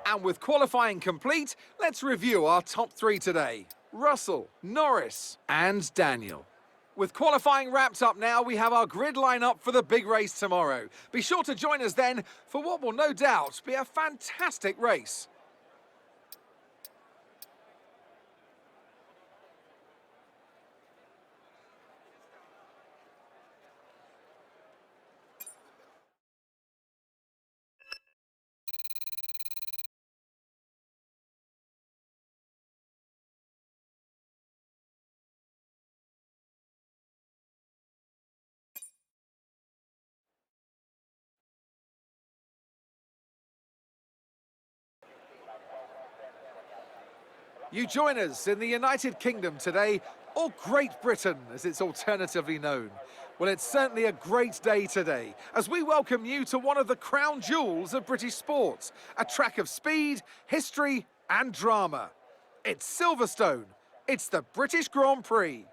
And with qualifying complete, let's review our top three today. Russell, Norris and Daniel. With qualifying wrapped up now, we have our grid lineup for the big race tomorrow. Be sure to join us then for what will no doubt be a fantastic race. You join us in the United Kingdom today, or Great Britain as it's alternatively known. Well, it's certainly a great day today as we welcome you to one of the crown jewels of British sports, a track of speed, history and drama. It's Silverstone, it's the British Grand Prix.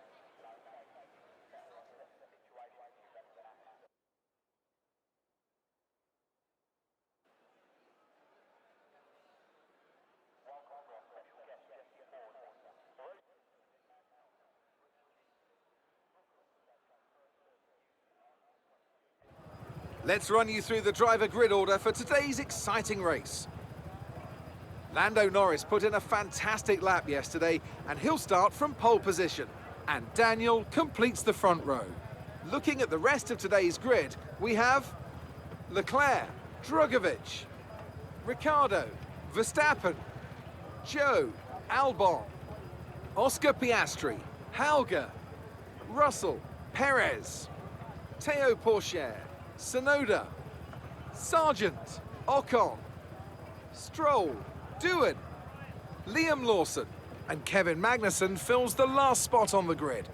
Let's run you through the driver grid order for today's exciting race. Lando Norris put in a fantastic lap yesterday and he'll start from pole position. And Daniel completes the front row. Looking at the rest of today's grid, we have Leclerc, Drugovich, Ricciardo, Verstappen, Joe, Albon, Oscar Piastri, Hauger, Russell, Perez, Théo Pourchaire, Tsunoda, Sargent, Ocon, Stroll, Doohan, Liam Lawson and Kevin Magnussen fills the last spot on the grid.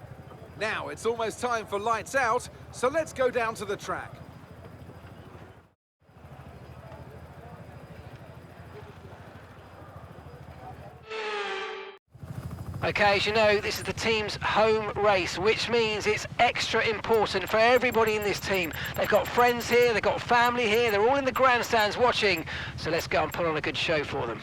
Now it's almost time for lights out, so let's go down to the track. Okay, as you know, this is the team's home race, which means it's extra important for everybody in this team. They've got friends here, they've got family here, they're all in the grandstands watching, so let's go and put on a good show for them.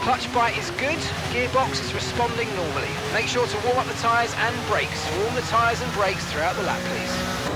Clutch bite is good, gearbox is responding normally. Make sure to warm up the tyres and brakes. Warm the tyres and brakes throughout the lap, please.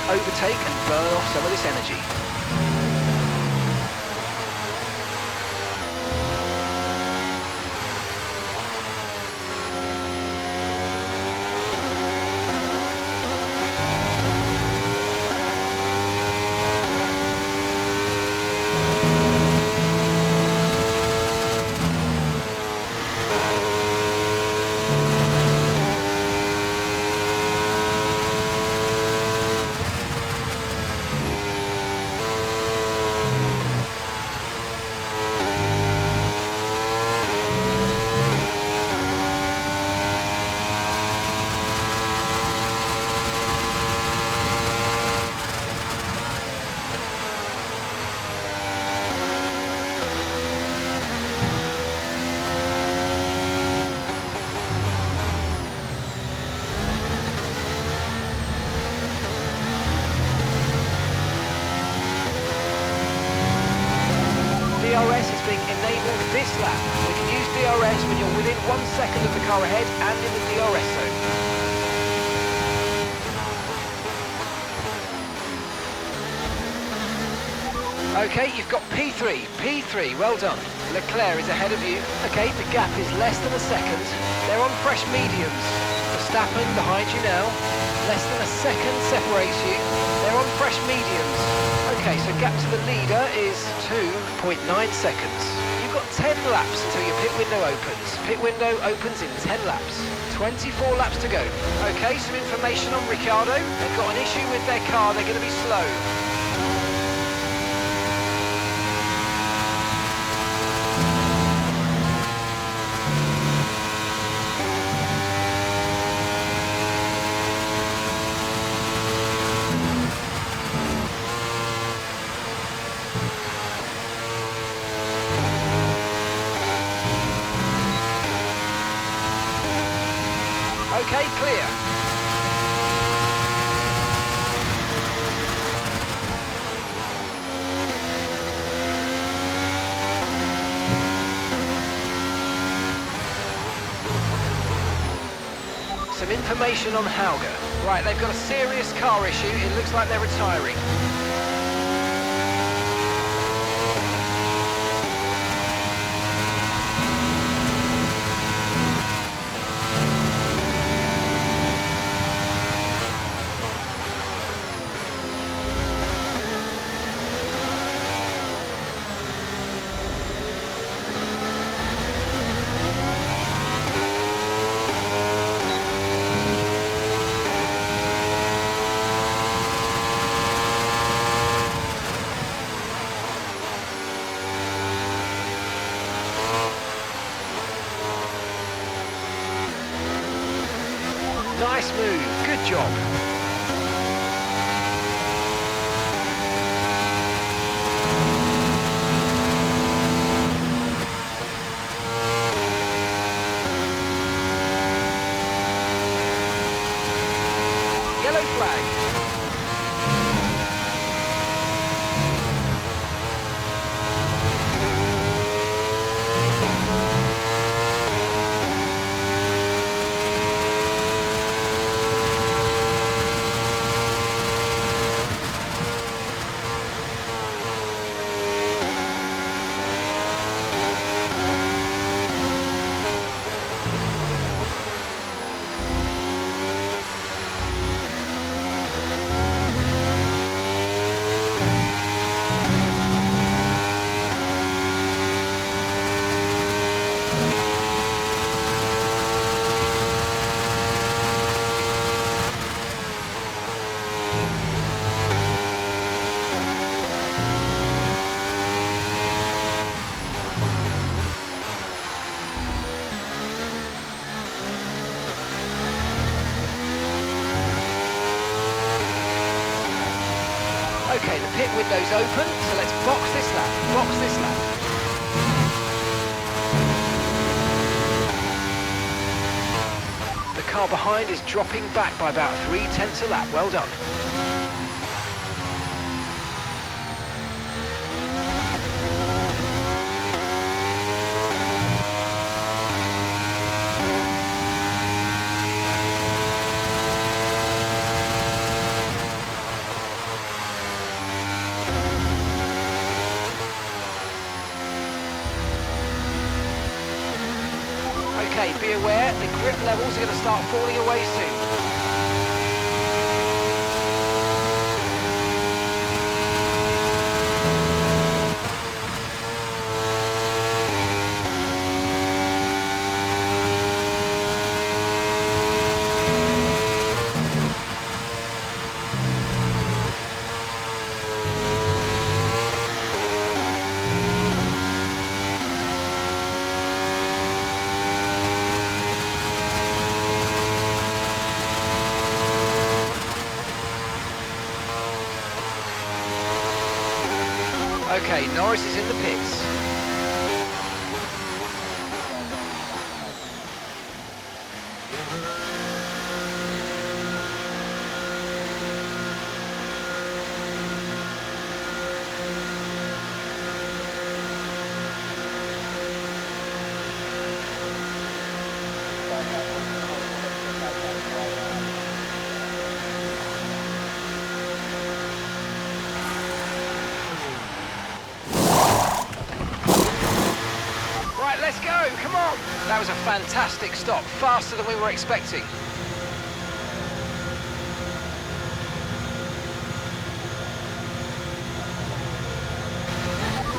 Overtake and burn off some of this energy. DRS is being enabled this lap. We can use DRS when you're within 1 second of the car ahead and in the DRS zone. Okay, you've got P3. P3, well done. Leclerc is ahead of you. Okay, the gap is less than a second. They're on fresh mediums. Verstappen behind you now. Less than a second separates you. They're on fresh mediums. Okay, so gap to the leader is 2.9 seconds. You've got 10 laps until your pit window opens. Pit window opens in 10 laps. 24 laps to go. Okay, some information on Ricciardo. They've got an issue with their car. They're going to be slow. Okay, clear. Some information on Hauger. Right, they've got a serious car issue. It looks like they're retiring. Nice move, good job. Yellow flag. Okay, the pit window's open, so let's box this lap, box this lap. The car behind is dropping back by about 3/10 a lap, well done. Okay, be aware, the grip levels are going to start falling away soon. Okay, Norris is in the pits. go, come on! That was a fantastic stop, faster than we were expecting.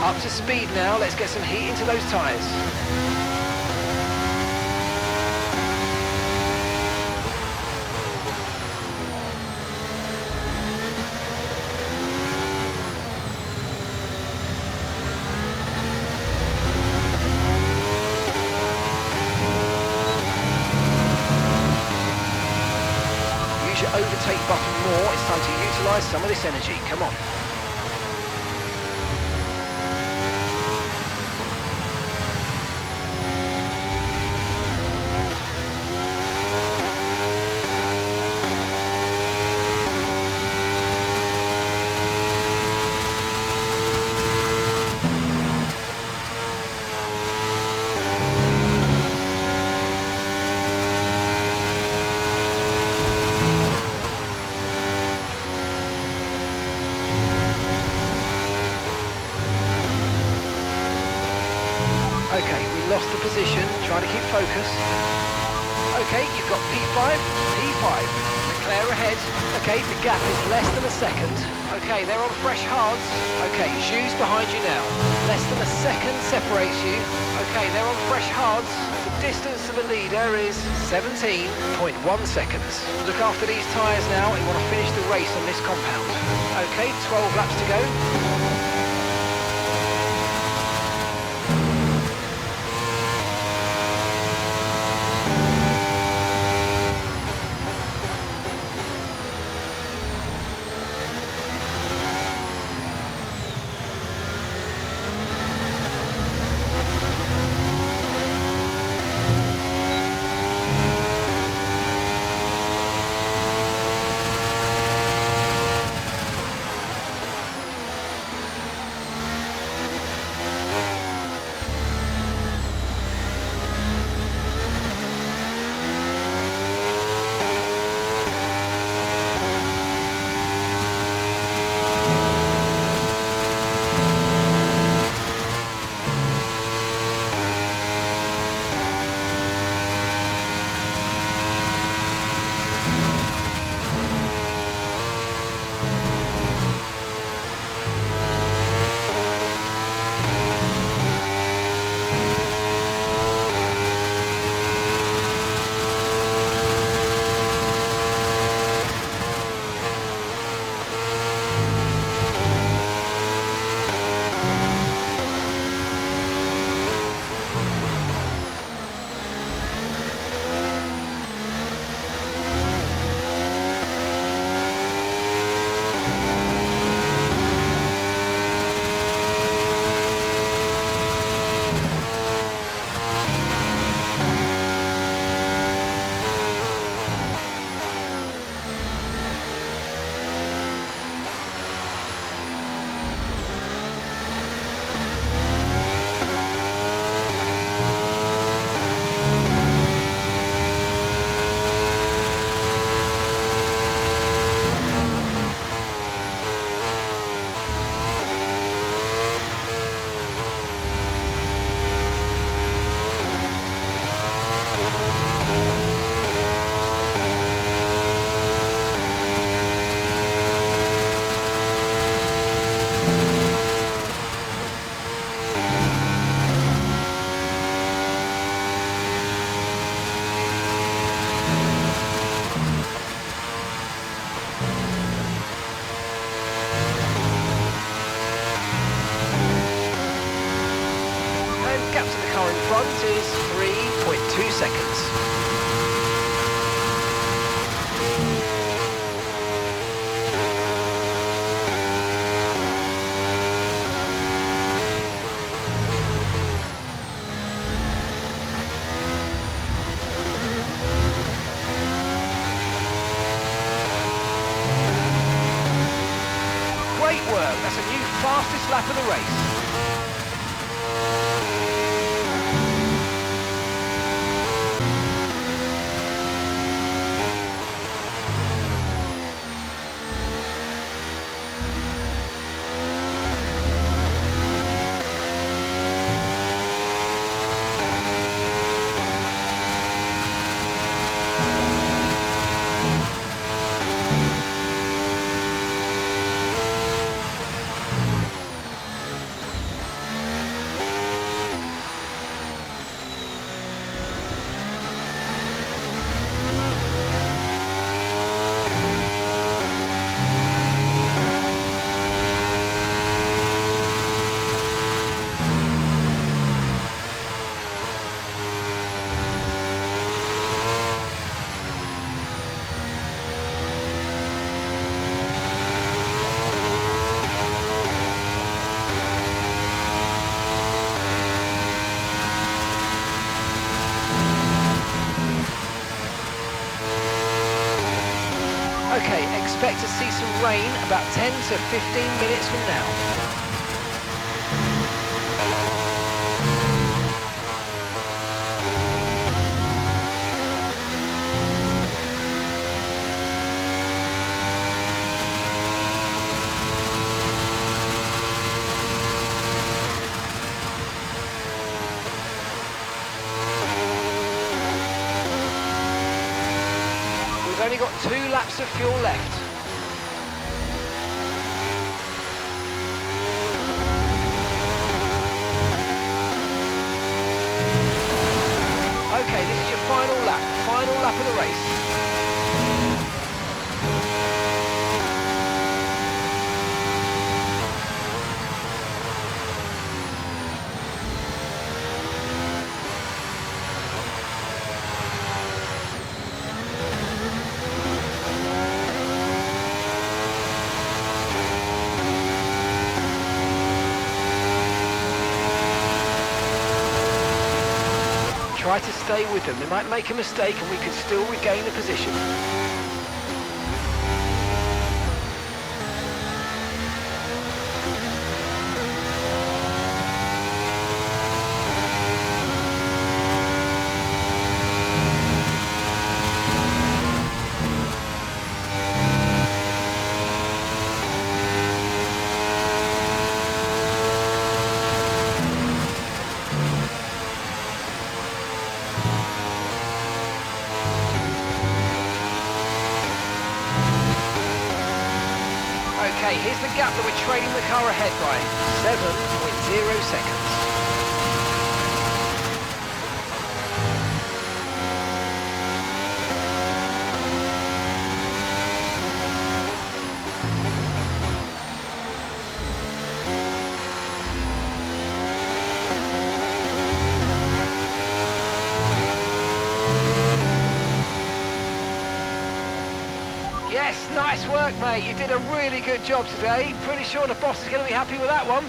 Up to speed now, let's get some heat into those tyres. Use your overtake button more, it's time to utilise some of this energy, come on. Okay, we lost the position, trying to keep focus. Okay, you've got P5, P5. Leclerc ahead. Okay, the gap is less than a second. Okay, they're on fresh hards. Okay, shoes behind you now. Less than a second separates you. Okay, they're on fresh hards. The distance to the leader is 17.1 seconds. Look after these tyres now. You want to finish the race on this compound. Okay, 12 laps to go. front is 3.2 seconds. Great work, that's a new fastest lap of the race. expect to see some rain about 10 to 15 minutes from now. We've only got 2 laps of fuel left. Okay, this is your final lap of the race. Try to stay with them. They might make a mistake and we could still regain the position. Okay, here's the gap that we're trailing the car ahead by. 7.0 seconds. Yes, nice work, mate. You did a really good job today. Pretty sure the boss is going to be happy with that one.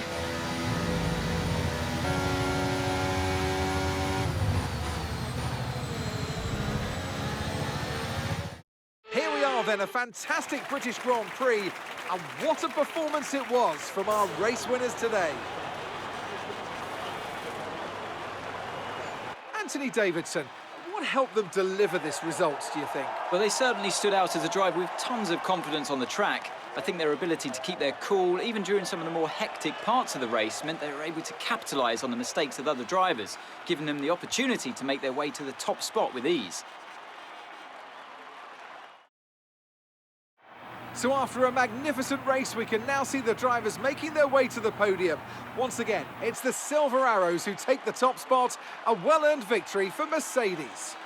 Here we are then, a fantastic British Grand Prix, and what a performance it was from our race winners today. Anthony Davidson, what helped them deliver this result, do you think? Well, they certainly stood out as a driver with tons of confidence on the track. I think their ability to keep their cool, even during some of the more hectic parts of the race, meant they were able to capitalise on the mistakes of other drivers, giving them the opportunity to make their way to the top spot with ease. So after a magnificent race, we can now see the drivers making their way to the podium. Once again, it's the Silver Arrows who take the top spot, a well-earned victory for Mercedes.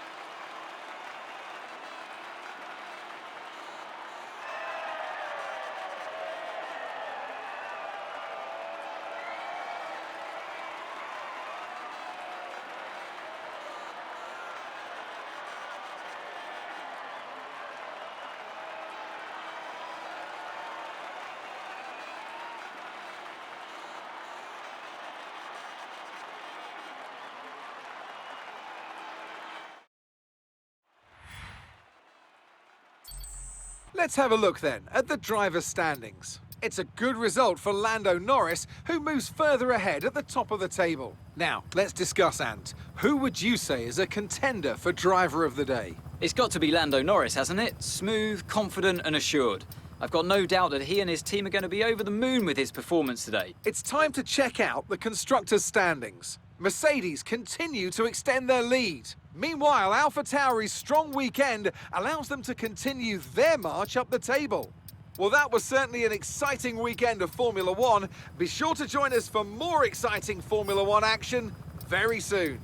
Let's have a look then at the driver's standings. It's a good result for Lando Norris, who moves further ahead at the top of the table. Now, let's discuss, Ant. Who would you say is a contender for driver of the day? It's got to be Lando Norris, hasn't it? Smooth, confident and assured. I've got no doubt that he and his team are going to be over the moon with his performance today. It's time to check out the constructors' standings. Mercedes continue to extend their lead. Meanwhile, AlphaTauri's strong weekend allows them to continue their march up the table. Well, that was certainly an exciting weekend of Formula One. Be sure to join us for more exciting Formula One action very soon.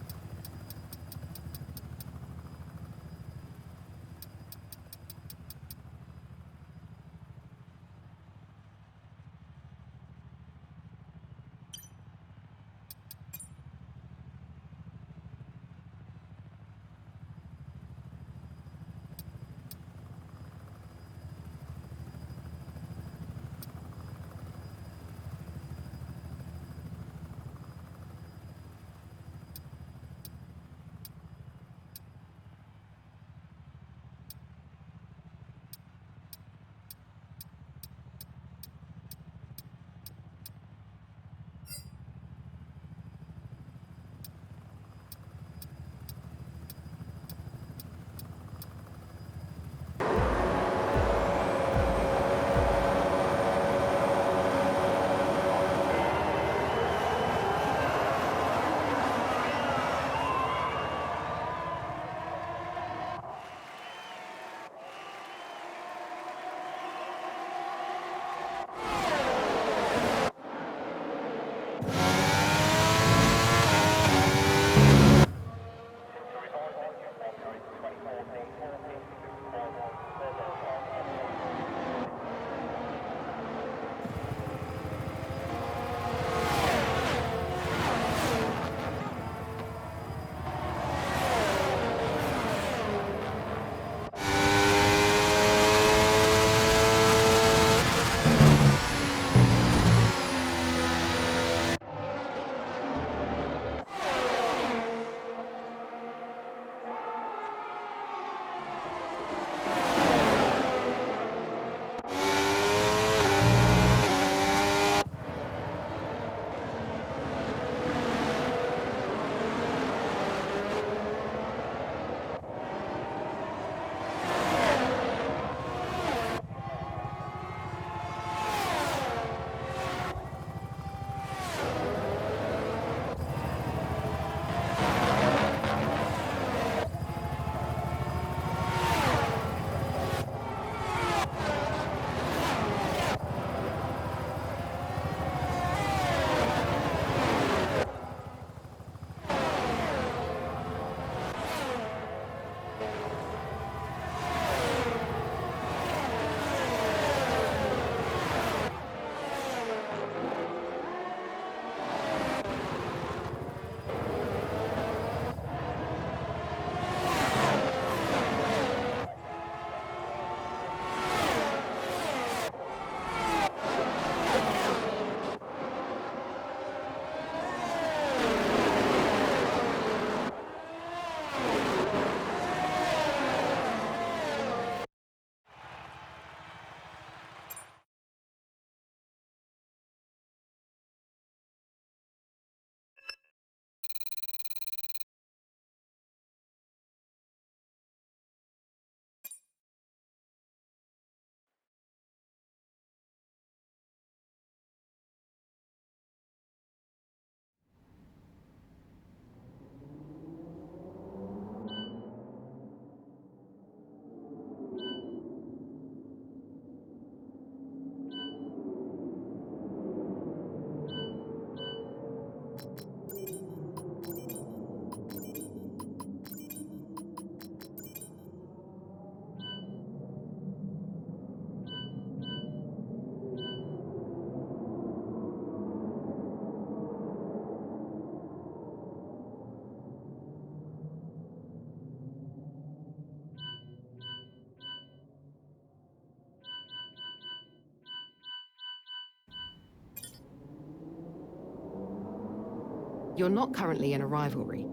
You're not currently in a rivalry.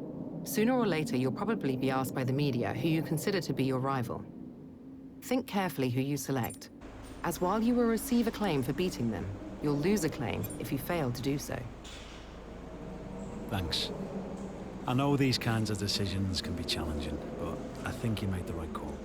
Sooner or later, you'll probably be asked by the media who you consider to be your rival. Think carefully who you select, as while you will receive acclaim for beating them, you'll lose acclaim if you fail to do so. Thanks. I know these kinds of decisions can be challenging, but I think you made the right call.